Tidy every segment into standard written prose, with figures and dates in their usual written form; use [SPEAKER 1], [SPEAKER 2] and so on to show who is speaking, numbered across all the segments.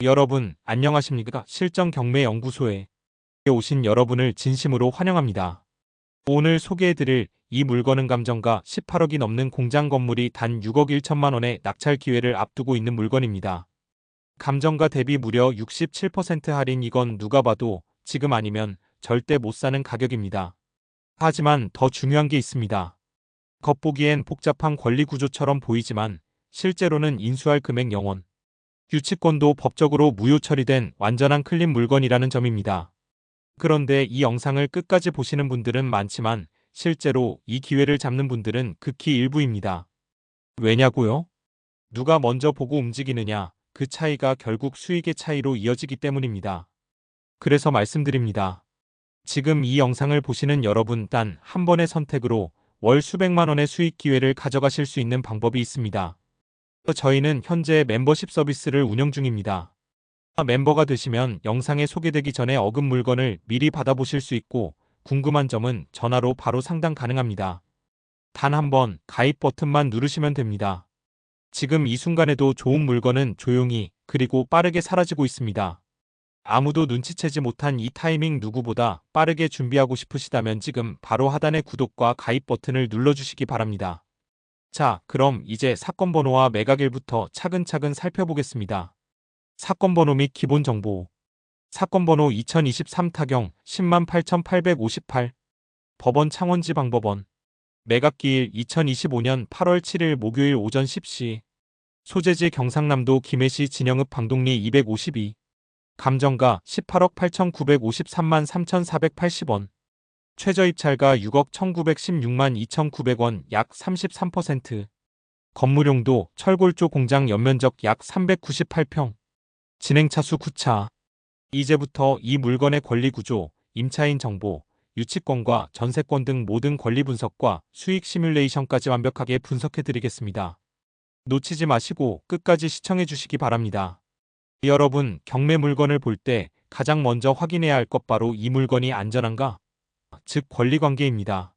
[SPEAKER 1] 여러분, 안녕하십니까? 실전경매연구소에 오신 여러분을 진심으로 환영합니다. 오늘 소개해드릴 이 물건은 감정가 18억이 넘는 공장 건물이 단 6억 1천만 원의 낙찰 기회를 앞두고 있는 물건입니다. 감정가 대비 무려 67% 할인. 이건 누가 봐도 지금 아니면 절대 못 사는 가격입니다. 하지만 더 중요한 게 있습니다. 겉보기엔 복잡한 권리 구조처럼 보이지만 실제로는 인수할 금액 0원. 유치권도 법적으로 무효 처리된 완전한 클린 물건이라는 점입니다. 그런데 이 영상을 끝까지 보시는 분들은 많지만 실제로 이 기회를 잡는 분들은 극히 일부입니다. 왜냐고요? 누가 먼저 보고 움직이느냐, 그 차이가 결국 수익의 차이로 이어지기 때문입니다. 그래서 말씀드립니다. 지금 이 영상을 보시는 여러분 단 한 번의 선택으로 월 수백만 원의 수익 기회를 가져가실 수 있는 방법이 있습니다. 저희는 현재 멤버십 서비스를 운영 중입니다. 멤버가 되시면 영상에 소개되기 전에 어금 물건을 미리 받아보실 수 있고 궁금한 점은 전화로 바로 상담 가능합니다. 단 한 번 가입 버튼만 누르시면 됩니다. 지금 이 순간에도 좋은 물건은 조용히 그리고 빠르게 사라지고 있습니다. 아무도 눈치채지 못한 이 타이밍, 누구보다 빠르게 준비하고 싶으시다면 지금 바로 하단의 구독과 가입 버튼을 눌러주시기 바랍니다. 자, 그럼 이제 사건 번호와 매각일부터 차근차근 살펴보겠습니다. 사건 번호 및 기본 정보. 사건 번호 2023 타경 108,858. 법원 창원지방법원. 매각기일 2025년 8월 7일 목요일 오전 10시. 소재지 경상남도 김해시 진영읍 방동리 252. 감정가 18억 8,953만 3,480원. 최저입찰가 6억 1,916만 2,900원, 약 33%. 건물용도 철골조 공장 연면적 약 398평. 진행차수 9차. 이제부터 이 물건의 권리구조, 임차인 정보, 유치권과 전세권 등 모든 권리 분석과 수익 시뮬레이션까지 완벽하게 분석해드리겠습니다. 놓치지 마시고 끝까지 시청해주시기 바랍니다. 여러분, 경매 물건을 볼 때 가장 먼저 확인해야 할 것 바로 이 물건이 안전한가? 즉 권리관계입니다.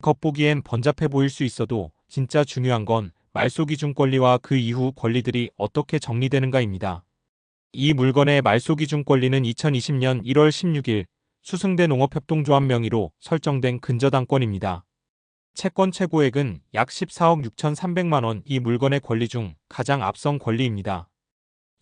[SPEAKER 1] 겉보기엔 번잡해 보일 수 있어도 진짜 중요한 건 말소 기준 권리와 그 이후 권리들이 어떻게 정리되는가입니다. 이 물건의 말소 기준 권리는 2020년 1월 16일 수승대 농업협동조합 명의로 설정된 근저당권입니다. 채권 최고액은 약 14억 6,300만 원. 이 물건의 권리 중 가장 앞선 권리입니다.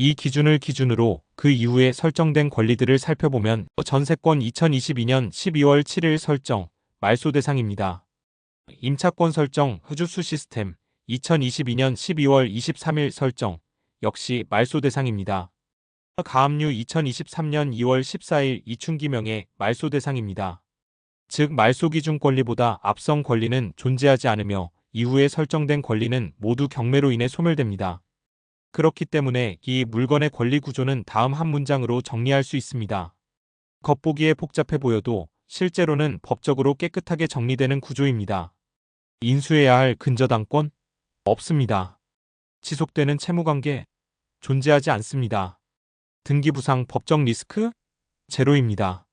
[SPEAKER 1] 이 기준을 기준으로 그 이후에 설정된 권리들을 살펴보면 전세권 2022년 12월 7일 설정, 말소 대상입니다. 임차권 설정, 흐주수 시스템 2022년 12월 23일 설정, 역시 말소 대상입니다. 가압류 2023년 2월 14일 이춘기 명의 말소 대상입니다. 즉 말소 기준 권리보다 앞선 권리는 존재하지 않으며 이후에 설정된 권리는 모두 경매로 인해 소멸됩니다. 그렇기 때문에 이 물건의 권리 구조는 다음 한 문장으로 정리할 수 있습니다. 겉보기에 복잡해 보여도 실제로는 법적으로 깨끗하게 정리되는 구조입니다. 인수해야 할 근저당권? 없습니다. 지속되는 채무관계? 존재하지 않습니다. 등기부상 법적 리스크? 제로입니다.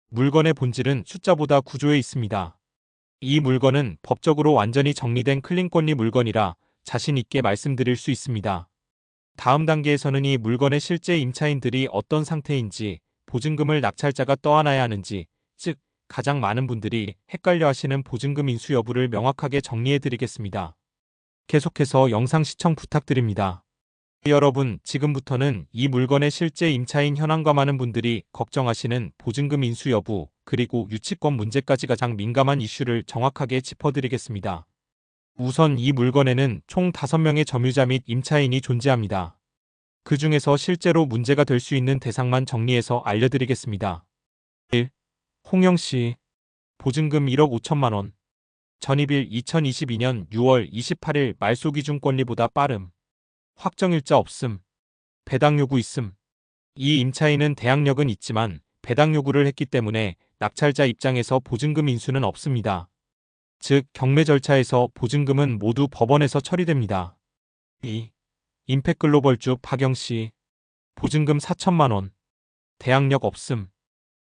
[SPEAKER 1] 물건의 본질은 숫자보다 구조에 있습니다. 이 물건은 법적으로 완전히 정리된 클린 권리 물건이라 자신 있게 말씀드릴 수 있습니다. 다음 단계에서는 이 물건의 실제 임차인들이 어떤 상태인지, 보증금을 낙찰자가 떠안아야 하는지, 즉 가장 많은 분들이 헷갈려하시는 보증금 인수 여부를 명확하게 정리해드리겠습니다. 계속해서 영상 시청 부탁드립니다. 여러분, 지금부터는 이 물건의 실제 임차인 현황과 많은 분들이 걱정하시는 보증금 인수 여부, 그리고 유치권 문제까지 가장 민감한 이슈를 정확하게 짚어드리겠습니다. 우선 이 물건에는 총 5명의 점유자 및 임차인이 존재합니다. 그 중에서 실제로 문제가 될 수 있는 대상만 정리해서 알려드리겠습니다. 1. 홍영씨. 보증금 1억 5천만 원. 전입일 2022년 6월 28일 말소 기준 권리보다 빠름. 확정일자 없음. 배당 요구 있음. 이 임차인은 대항력은 있지만 배당 요구를 했기 때문에 낙찰자 입장에서 보증금 인수는 없습니다. 즉 경매 절차에서 보증금은 모두 법원에서 처리됩니다. 2. 임팩글로벌주 박영씨. 보증금 4천만 원. 대항력 없음.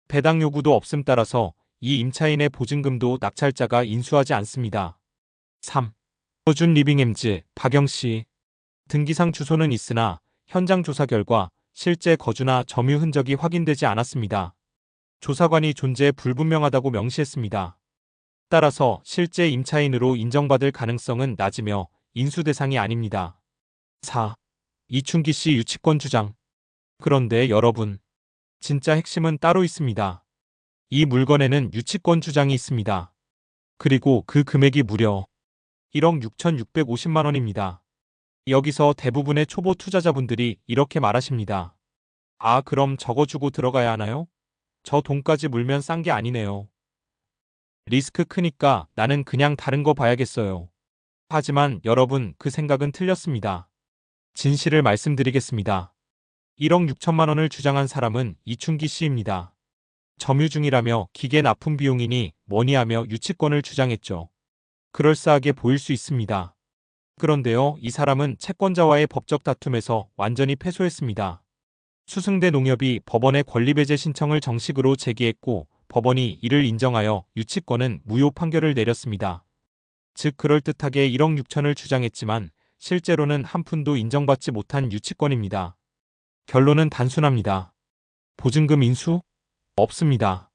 [SPEAKER 1] 배당 요구도 없음. 따라서 이 임차인의 보증금도 낙찰자가 인수하지 않습니다. 3. 허준 리빙엠즈 박영씨. 등기상 주소는 있으나 현장 조사 결과 실제 거주나 점유 흔적이 확인되지 않았습니다. 조사관이 존재 불분명하다고 명시했습니다. 따라서 실제 임차인으로 인정받을 가능성은 낮으며 인수 대상이 아닙니다. 4. 이춘기 씨 유치권 주장. 그런데 여러분, 진짜 핵심은 따로 있습니다. 이 물건에는 유치권 주장이 있습니다. 그리고 그 금액이 무려 1억 6,650만 원입니다. 여기서 대부분의 초보 투자자분들이 이렇게 말하십니다. 아, 그럼 저거 주고 들어가야 하나요? 저 돈까지 물면 싼 게 아니네요. 리스크 크니까 나는 그냥 다른 거 봐야겠어요. 하지만 여러분, 그 생각은 틀렸습니다. 진실을 말씀드리겠습니다. 1억 6천만 원을 주장한 사람은 이춘기 씨입니다. 점유 중이라며 기계 납품 비용이니 뭐니 하며 유치권을 주장했죠. 그럴싸하게 보일 수 있습니다. 그런데요, 이 사람은 채권자와의 법적 다툼에서 완전히 패소했습니다. 수승대 농협이 법원에 권리배제 신청을 정식으로 제기했고 법원이 이를 인정하여 유치권은 무효 판결을 내렸습니다. 즉 그럴듯하게 1억 6천을 주장했지만 실제로는 한 푼도 인정받지 못한 유치권입니다. 결론은 단순합니다. 보증금 인수? 없습니다.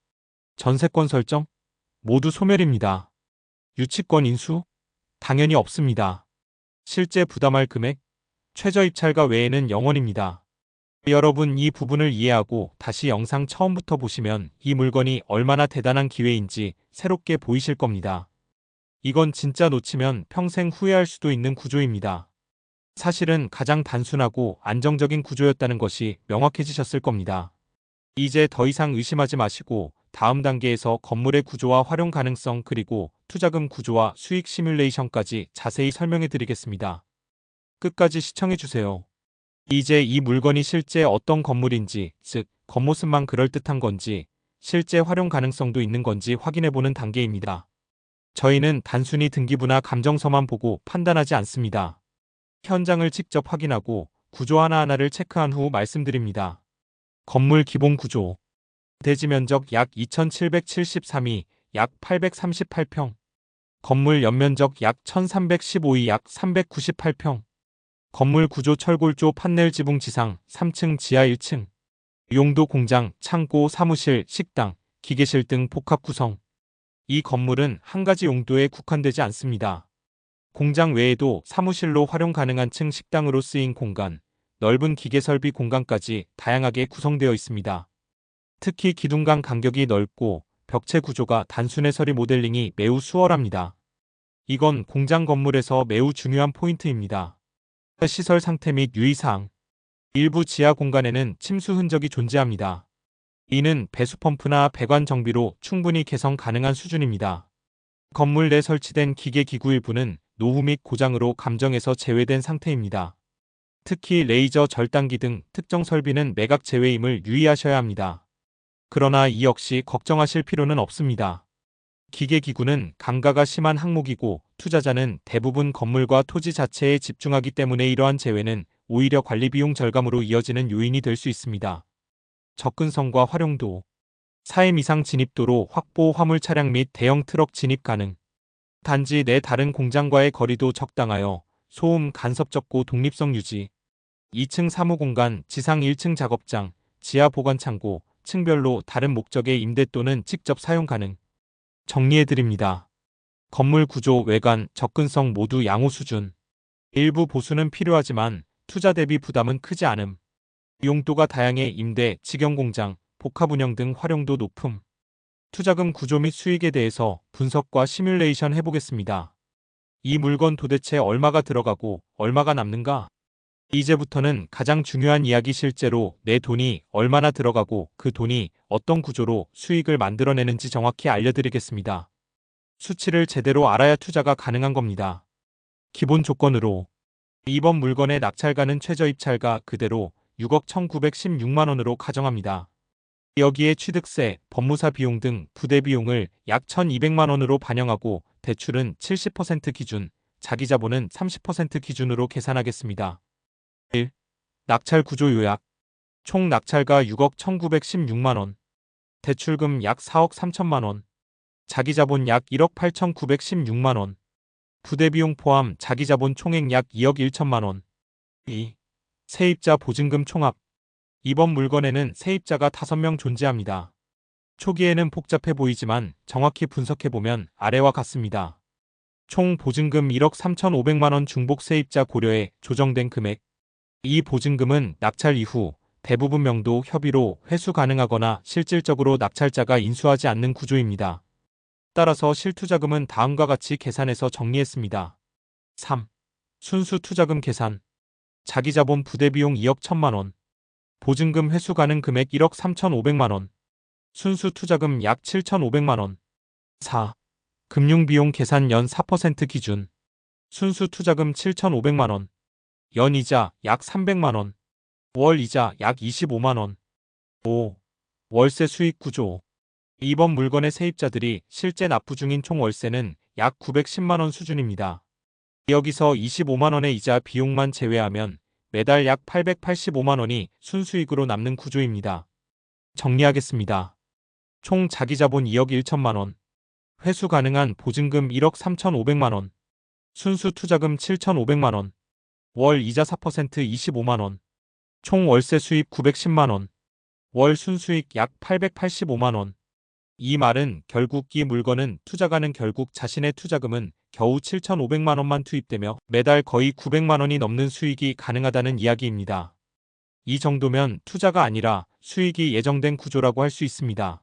[SPEAKER 1] 전세권 설정? 모두 소멸입니다. 유치권 인수? 당연히 없습니다. 실제 부담할 금액? 최저 입찰가 외에는 0원입니다. 여러분 이 부분을 이해하고 다시 영상 처음부터 보시면 이 물건이 얼마나 대단한 기회인지 새롭게 보이실 겁니다. 이건 진짜 놓치면 평생 후회할 수도 있는 구조입니다. 사실은 가장 단순하고 안정적인 구조였다는 것이 명확해지셨을 겁니다. 이제 더 이상 의심하지 마시고 다음 단계에서 건물의 구조와 활용 가능성 그리고 투자금 구조와 수익 시뮬레이션까지 자세히 설명해 드리겠습니다. 끝까지 시청해 주세요. 이제 이 물건이 실제 어떤 건물인지, 즉 겉모습만 그럴듯한 건지, 실제 활용 가능성도 있는 건지 확인해보는 단계입니다. 저희는 단순히 등기부나 감정서만 보고 판단하지 않습니다. 현장을 직접 확인하고 구조 하나하나를 체크한 후 말씀드립니다. 건물 기본 구조. 대지 면적 약 2,773이 약 838평. 건물 연면적 약 1,315이 약 398평. 건물 구조 철골조 판넬 지붕 지상 3층 지하 1층. 용도 공장, 창고, 사무실, 식당, 기계실 등 복합 구성. 이 건물은 한 가지 용도에 국한되지 않습니다. 공장 외에도 사무실로 활용 가능한 층 식당으로 쓰인 공간, 넓은 기계 설비 공간까지 다양하게 구성되어 있습니다. 특히 기둥간 간격이 넓고 벽체 구조가 단순해 서리 모델링이 매우 수월합니다. 이건 공장 건물에서 매우 중요한 포인트입니다. 시설 상태 및 유의사항. 일부 지하 공간에는 침수 흔적이 존재합니다. 이는 배수 펌프나 배관 정비로 충분히 개선 가능한 수준입니다. 건물 내 설치된 기계 기구 일부는 노후 및 고장으로 감정에서 제외된 상태입니다. 특히 레이저 절단기 등 특정 설비는 매각 제외임을 유의하셔야 합니다. 그러나 이 역시 걱정하실 필요는 없습니다. 기계 기구는 강가가 심한 항목이고 투자자는 대부분 건물과 토지 자체에 집중하기 때문에 이러한 제외는 오히려 관리 비용 절감으로 이어지는 요인이 될 수 있습니다. 접근성과 활용도. 4M 이상 진입도로 확보 화물 차량 및 대형 트럭 진입 가능. 단지 내 다른 공장과의 거리도 적당하여 소음 간섭 적고 독립성 유지. 2층 사무공간, 지상 1층 작업장, 지하 보관창고, 층별로 다른 목적의 임대 또는 직접 사용 가능. 정리해드립니다. 건물 구조, 외관, 접근성 모두 양호 수준. 일부 보수는 필요하지만 투자 대비 부담은 크지 않음. 용도가 다양해 임대, 직영공장, 복합운영 등 활용도 높음. 투자금 구조 및 수익에 대해서 분석과 시뮬레이션 해보겠습니다. 이 물건 도대체 얼마가 들어가고 얼마가 남는가? 이제부터는 가장 중요한 이야기 실제로 내 돈이 얼마나 들어가고 그 돈이 어떤 구조로 수익을 만들어내는지 정확히 알려드리겠습니다. 수치를 제대로 알아야 투자가 가능한 겁니다. 기본 조건으로 이번 물건의 낙찰가는 최저 입찰가 그대로 6억 1,916만 원으로 가정합니다. 여기에 취득세, 법무사 비용 등 부대 비용을 약 1,200만 원으로 반영하고 대출은 70% 기준, 자기자본은 30% 기준으로 계산하겠습니다. 1. 낙찰 구조 요약. 총 낙찰가 6억 1,916만 원. 대출금 약 4억 3천만 원. 자기자본 약 1억 8,916만 원. 부대비용 포함 자기자본 총액 약 2억 1천만 원. 2. 세입자 보증금 총합. 이번 물건에는 세입자가 5명 존재합니다. 초기에는 복잡해 보이지만 정확히 분석해보면 아래와 같습니다. 총 보증금 1억 3,500만 원 중복 세입자 고려에 조정된 금액. 이 보증금은 낙찰 이후 대부분 명도 협의로 회수 가능하거나 실질적으로 낙찰자가 인수하지 않는 구조입니다. 따라서 실투자금은 다음과 같이 계산해서 정리했습니다. 3. 순수 투자금 계산. 자기자본 부대비용 2억 1천만 원. 보증금 회수 가능 금액 1억 3,500만 원. 순수 투자금 약 7,500만 원. 4. 금융비용 계산 연 4% 기준. 순수 투자금 7,500만 원. 연이자 약 300만 원. 월이자 약 25만 원. 5. 월세 수익 구조. 이번 물건의 세입자들이 실제 납부 중인 총 월세는 약 910만 원 수준입니다. 여기서 25만 원의 이자 비용만 제외하면 매달 약 885만 원이 순수익으로 남는 구조입니다. 정리하겠습니다. 총 자기자본 2억 1천만 원. 회수 가능한 보증금 1억 3,500만 원. 순수 투자금 7,500만 원. 월 이자 4% 25만 원. 총 월세 수입 910만 원. 월 순수익 약 885만 원. 이 말은 결국 이 물건은 투자가는 결국 자신의 투자금은 겨우 7,500만 원만 투입되며 매달 거의 900만 원이 넘는 수익이 가능하다는 이야기입니다. 이 정도면 투자가 아니라 수익이 예정된 구조라고 할 수 있습니다.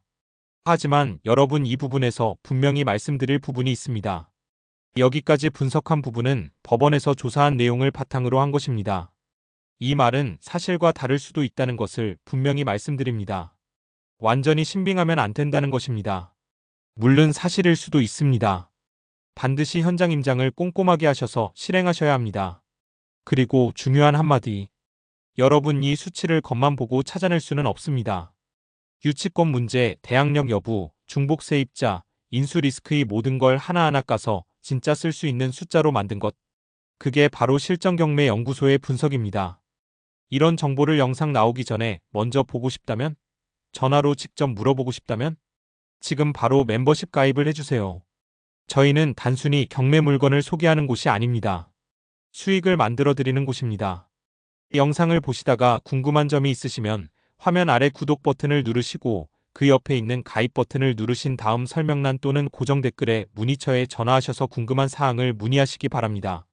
[SPEAKER 1] 하지만 여러분, 이 부분에서 분명히 말씀드릴 부분이 있습니다. 여기까지 분석한 부분은 법원에서 조사한 내용을 바탕으로 한 것입니다. 이 말은 사실과 다를 수도 있다는 것을 분명히 말씀드립니다. 완전히 신빙하면 안 된다는 것입니다. 물론 사실일 수도 있습니다. 반드시 현장 임장을 꼼꼼하게 하셔서 실행하셔야 합니다. 그리고 중요한 한마디. 여러분, 이 수치를 겉만 보고 찾아낼 수는 없습니다. 유치권 문제, 대항력 여부, 중복 세입자, 인수 리스크의 모든 걸 하나하나 까서 진짜 쓸 수 있는 숫자로 만든 것. 그게 바로 실전경매 연구소의 분석입니다. 이런 정보를 영상 나오기 전에 먼저 보고 싶다면, 전화로 직접 물어보고 싶다면 지금 바로 멤버십 가입을 해주세요. 저희는 단순히 경매 물건을 소개하는 곳이 아닙니다. 수익을 만들어드리는 곳입니다. 영상을 보시다가 궁금한 점이 있으시면 화면 아래 구독 버튼을 누르시고 그 옆에 있는 가입 버튼을 누르신 다음 설명란 또는 고정 댓글에 문의처에 전화하셔서 궁금한 사항을 문의하시기 바랍니다.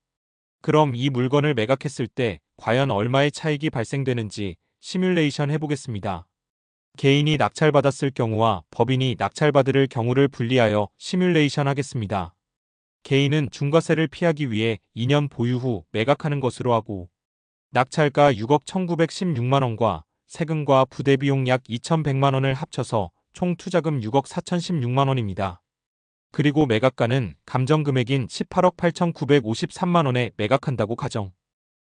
[SPEAKER 1] 그럼 이 물건을 매각했을 때 과연 얼마의 차익이 발생되는지 시뮬레이션 해보겠습니다. 개인이 낙찰받았을 경우와 법인이 낙찰받을 경우를 분리하여 시뮬레이션 하겠습니다. 개인은 중과세를 피하기 위해 2년 보유 후 매각하는 것으로 하고, 낙찰가 6억 1,916만 원과 세금과 부대비용 약 2,100만 원을 합쳐서 총 투자금 6억 4,016만 원입니다. 그리고 매각가는 감정금액인 18억 8,953만 원에 매각한다고 가정.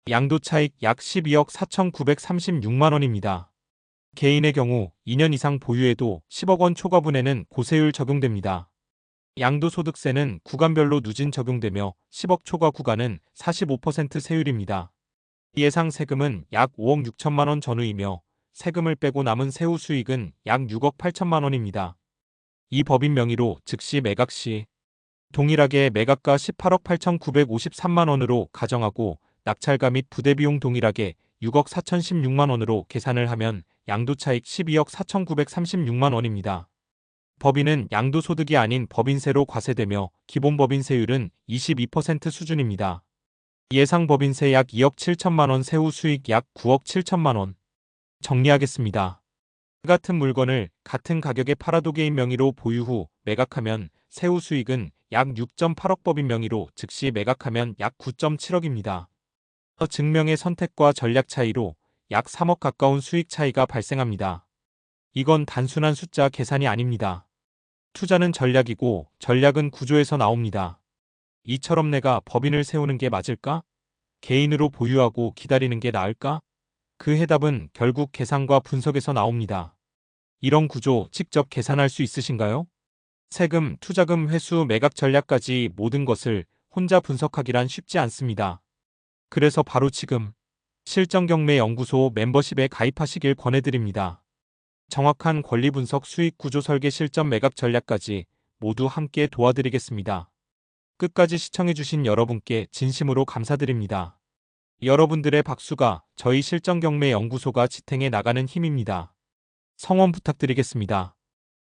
[SPEAKER 1] 양도차익 약 12억 4,936만 원입니다. 개인의 경우 2년 이상 보유해도 10억 원 초과분에는 고세율 적용됩니다. 양도소득세는 구간별로 누진 적용되며 10억 초과 구간은 45% 세율입니다. 예상 세금은 약 5억 6천만 원 전후이며 세금을 빼고 남은 세후 수익은 약 6억 8천만 원입니다. 이 법인 명의로 즉시 매각 시 동일하게 매각가 18억 8,953만 원으로 가정하고 낙찰가 및 부대비용 동일하게 6억 4,016만 원으로 계산을 하면 양도차익 12억 4,936만 원입니다. 법인은 양도소득이 아닌 법인세로 과세되며 기본 법인세율은 22% 수준입니다. 예상 법인세 약 2억 7천만 원, 세후 수익 약 9억 7천만 원. 정리하겠습니다. 같은 물건을 같은 가격에 팔아도 개인 명의로 보유 후 매각하면 세후 수익은 약 6.8억, 법인 명의로 즉시 매각하면 약 9.7억입니다. 증명의 선택과 전략 차이로 약 3억 가까운 수익 차이가 발생합니다. 이건 단순한 숫자 계산이 아닙니다. 투자는 전략이고 전략은 구조에서 나옵니다. 이처럼 내가 법인을 세우는 게 맞을까? 개인으로 보유하고 기다리는 게 나을까? 그 해답은 결국 계산과 분석에서 나옵니다. 이런 구조 직접 계산할 수 있으신가요? 세금, 투자금, 회수, 매각 전략까지 모든 것을 혼자 분석하기란 쉽지 않습니다. 그래서 바로 지금 실전경매연구소 멤버십에 가입하시길 권해드립니다. 정확한 권리 분석, 수익 구조 설계, 실전 매각 전략까지 모두 함께 도와드리겠습니다. 끝까지 시청해주신 여러분께 진심으로 감사드립니다. 여러분들의 박수가 저희 실전경매연구소가 지탱해 나가는 힘입니다. 성원 부탁드리겠습니다.